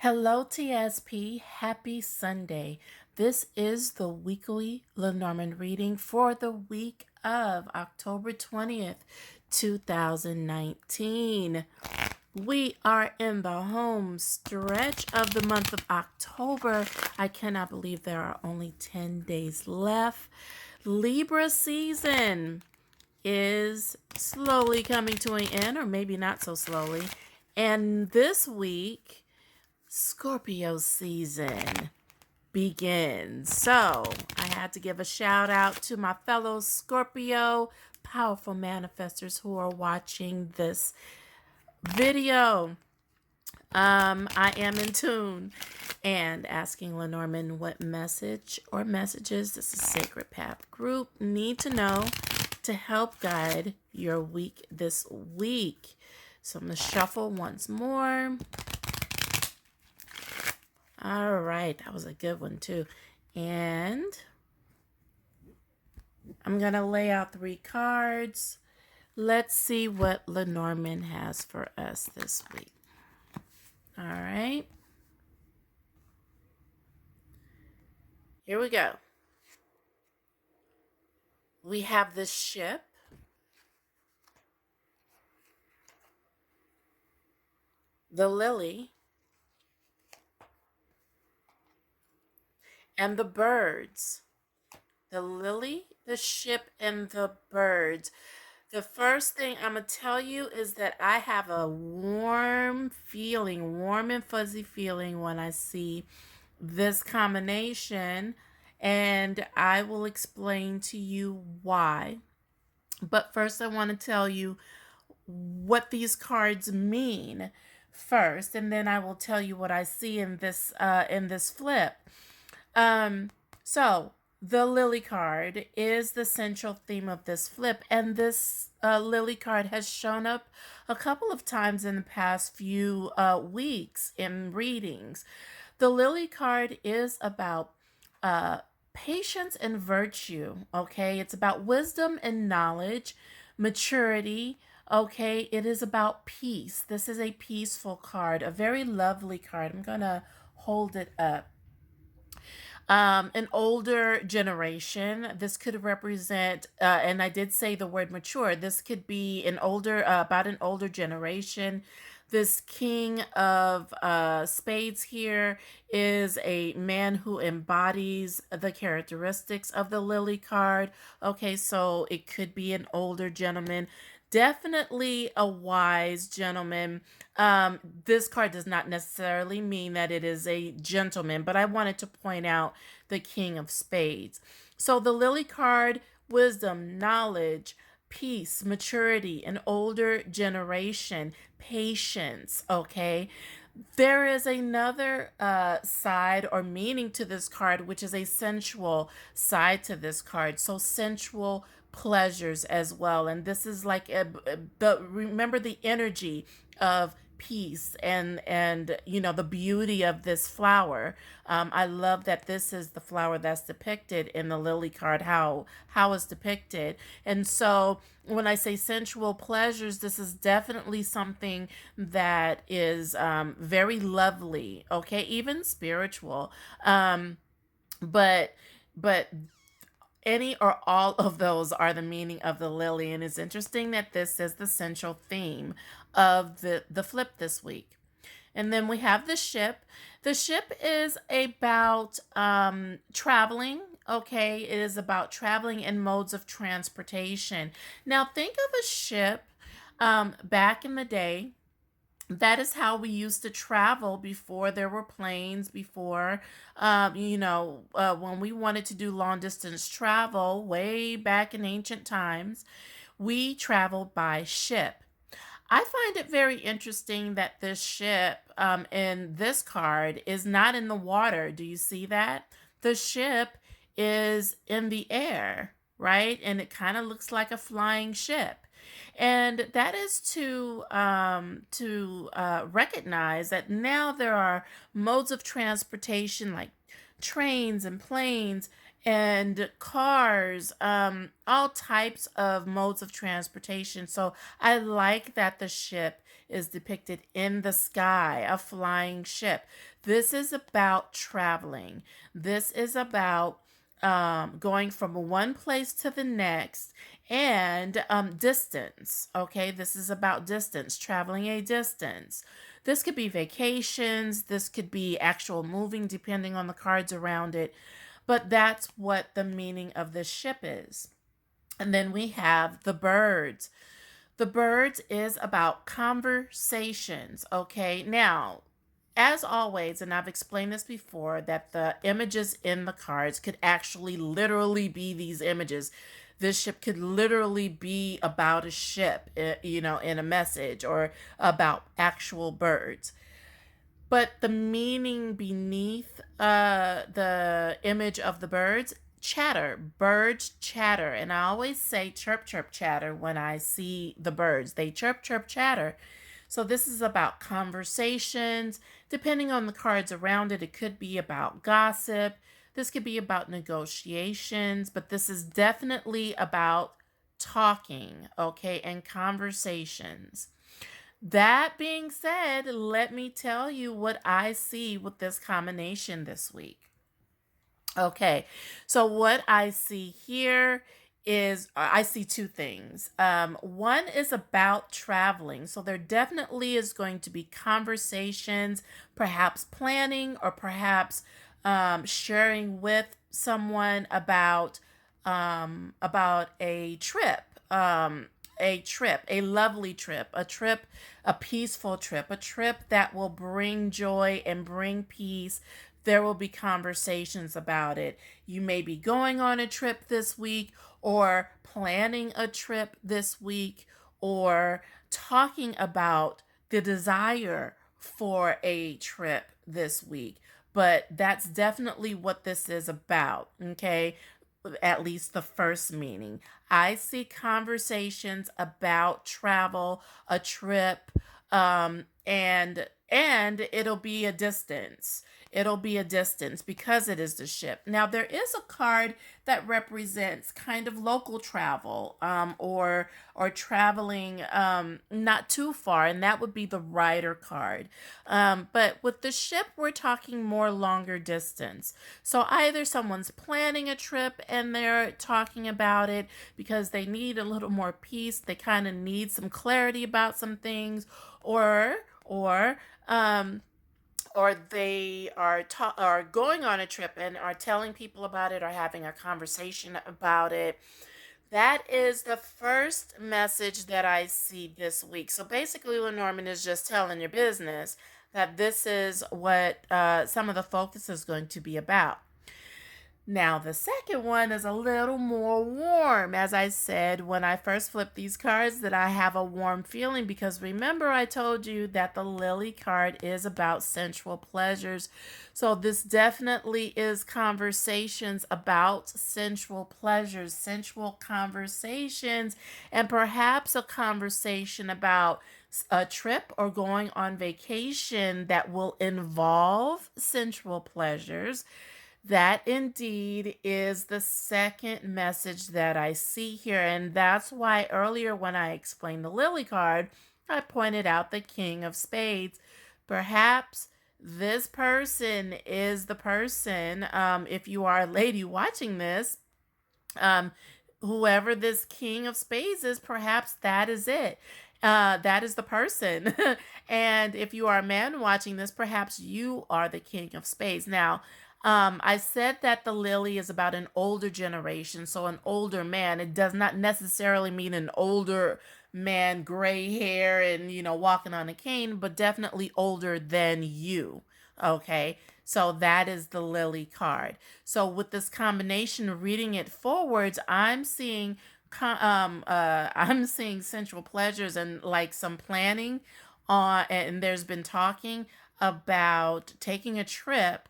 Hello, TSP. Happy Sunday. This is the weekly Lenormand reading for the week of October 20th, 2019. We are in the home stretch of the month of October. I cannot believe there are only 10 days left. Libra season is slowly coming to an end, or maybe not so slowly. And this week, Scorpio season begins. So I had to give a shout out to my fellow Scorpio powerful manifestors who are watching this video. I am in tune and asking Lenormand what message or messages this is Sacred Path group need to know to help guide your week this week. So I'm going to shuffle once more. All right, that was a good one too. And I'm going to lay out 3 cards. Let's see what Lenormand has for us this week. All right. Here we go. We have the ship, the lily, and the birds. The lily, the ship, and the birds. The first thing I'm going to tell you is that I have a warm feeling, warm and fuzzy feeling when I see this combination, and I will explain to you why. But first, I want to tell you what these cards mean first, and then I will tell you what I see in this flip. So the lily card is the central theme of this flip, and this lily card has shown up a couple of times in the past few weeks in readings. The lily card is about patience and virtue, okay? It's about wisdom and knowledge, maturity, okay? It is about peace. This is a peaceful card, a very lovely card. I'm going to hold it up. An older generation. This could represent, and I did say the word mature. This could be an older, about an older generation. This King of Spades here is a man who embodies the characteristics of the Lily card. Okay, so it could be an older gentleman. Definitely a wise gentleman. This card does not necessarily mean that it is a gentleman, but I wanted to point out the King of Spades. So the Lily card, wisdom, knowledge, peace, maturity, an older generation, patience, okay? There is another side or meaning to this card, which is a sensual side to this card. So sensual pleasures as well. And this is like remember the energy of peace and you know the beauty of this flower. I love that this is the flower that's depicted in the lily card, how it's depicted. And so when I say sensual pleasures, this is definitely something that is very lovely, okay, even spiritual. But any or all of those are the meaning of the lily, and it's interesting that this is the central theme of the flip this week. And then we have the ship. The ship is about traveling. Okay, it is about traveling in modes of transportation. Now, think of a ship back in the day. That is how we used to travel before there were planes, before, when we wanted to do long distance travel way back in ancient times, we traveled by ship. I find it very interesting that this ship in this card is not in the water. Do you see that? The ship is in the air, right? And it kind of looks like a flying ship. And that is to recognize that now there are modes of transportation like trains and planes and cars, all types of modes of transportation. So I like that the ship is depicted in the sky, a flying ship. This is about traveling. This is about going from one place to the next and distance. Okay, this is about distance, traveling a distance. This could be vacations, this could be actual moving, depending on the cards around it. But that's what the meaning of this ship is. And then we have the birds. The birds is about conversations. Okay, now, as always, and I've explained this before, that the images in the cards could actually literally be these images. This ship could literally be about a ship, in a message, or about actual birds. But the meaning beneath the image of the birds, chatter, birds chatter. And I always say chirp, chirp, chatter when I see the birds. They chirp, chirp, chatter. So this is about conversations. Depending on the cards around it, it could be about gossip. This could be about negotiations, but this is definitely about talking, okay, and conversations. That being said, let me tell you what I see with this combination this week. Okay, so what I see here is I see two things. One is about traveling. So there definitely is going to be conversations, perhaps planning, or perhaps sharing with someone about a trip. A lovely trip, a peaceful trip, a trip that will bring joy and bring peace. There will be conversations about it. You may be going on a trip this week, or planning a trip this week, or talking about the desire for a trip this week. But that's definitely what this is about, okay? At least the first meaning. I see conversations about travel, a trip, and it'll be a distance. It'll be a distance because it is the ship. Now there is a card that represents kind of local travel, or traveling not too far, and that would be the rider card. But with the ship, we're talking more longer distance. So either someone's planning a trip and they're talking about it because they need a little more peace, they kind of need some clarity about some things, or um or they are going on a trip and are telling people about it, or having a conversation about it. That is the first message that I see this week. So basically, Lenormand is just telling your business that this is what some of the focus is going to be about. Now, the second one is a little more warm. As I said when I first flipped these cards, that I have a warm feeling, because remember I told you that the Lily card is about sensual pleasures. So this definitely is conversations about sensual pleasures, sensual conversations, and perhaps a conversation about a trip or going on vacation that will involve sensual pleasures. That indeed is the second message that I see here. And that's why earlier, when I explained the Lily card, I pointed out the King of Spades. Perhaps this person is the person, if you are a lady watching this, um, whoever this King of Spades is, perhaps that is it. That is the person. And if you are a man watching this, perhaps you are the King of Spades. Now, I said that the lily is about an older generation, so an older man. It does not necessarily mean an older man, gray hair, and walking on a cane, but definitely older than you. Okay, so that is the lily card. So with this combination, reading it forwards, I'm seeing sensual pleasures and like some planning on, and there's been talking about taking a trip,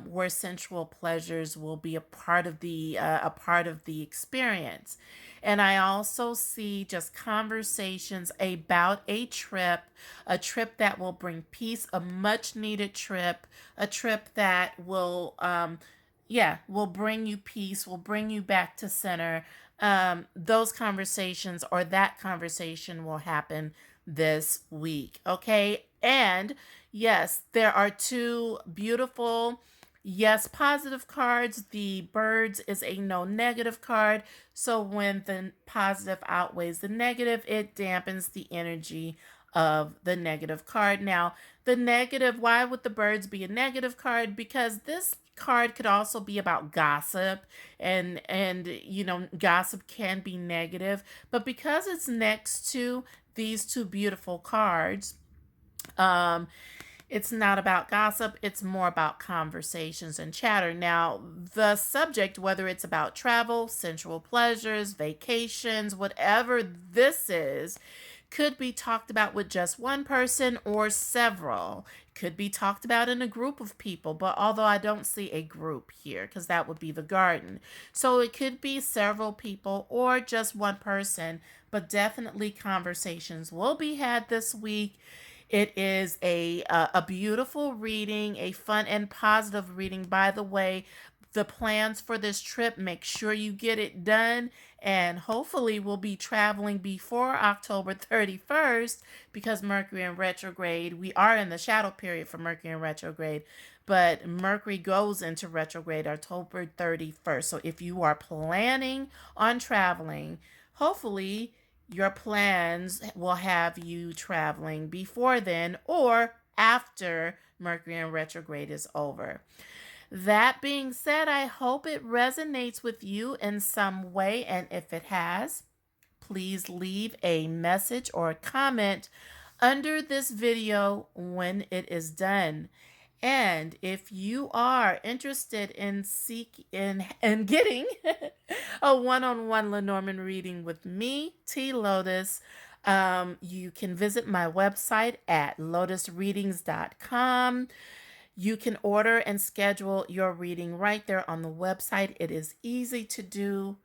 where sensual pleasures will be a part of the experience. And I also see just conversations about a trip that will bring peace, a much needed trip, a trip that will bring you peace, will bring you back to center. Those conversations, or that conversation, will happen this week. Okay. And yes, there are two beautiful, yes, positive cards. The birds is a no negative card. So when the positive outweighs the negative, it dampens the energy of the negative card. Now, the negative, why would the birds be a negative card? Because this card could also be about gossip, and gossip can be negative, but because it's next to these two beautiful cards, um it's not about gossip, it's more about conversations and chatter. Now, the subject, whether it's about travel, sensual pleasures, vacations, whatever this is, could be talked about with just one person or several. Could be talked about in a group of people, but although I don't see a group here because that would be the garden. So it could be several people or just one person, but definitely conversations will be had this week. It is a beautiful reading, a fun and positive reading. By the way, the plans for this trip, make sure you get it done, and hopefully we'll be traveling before October 31st because Mercury in retrograde. We are in the shadow period for Mercury in retrograde, but Mercury goes into retrograde October 31st. So if you are planning on traveling, hopefully your plans will have you traveling before then or after Mercury in retrograde is over. That being said, I hope it resonates with you in some way, and if it has, please leave a message or a comment under this video when it is done. And if you are interested in getting a one-on-one Lenormand reading with me, TLotus, you can visit my website at lotusreadings.com. You can order and schedule your reading right there on the website. It is easy to do.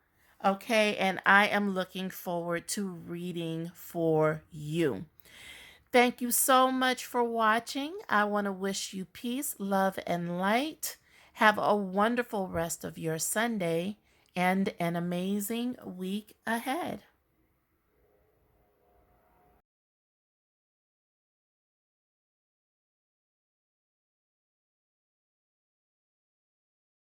Okay, and I am looking forward to reading for you. Thank you so much for watching. I want to wish you peace, love, and light. Have a wonderful rest of your Sunday and an amazing week ahead.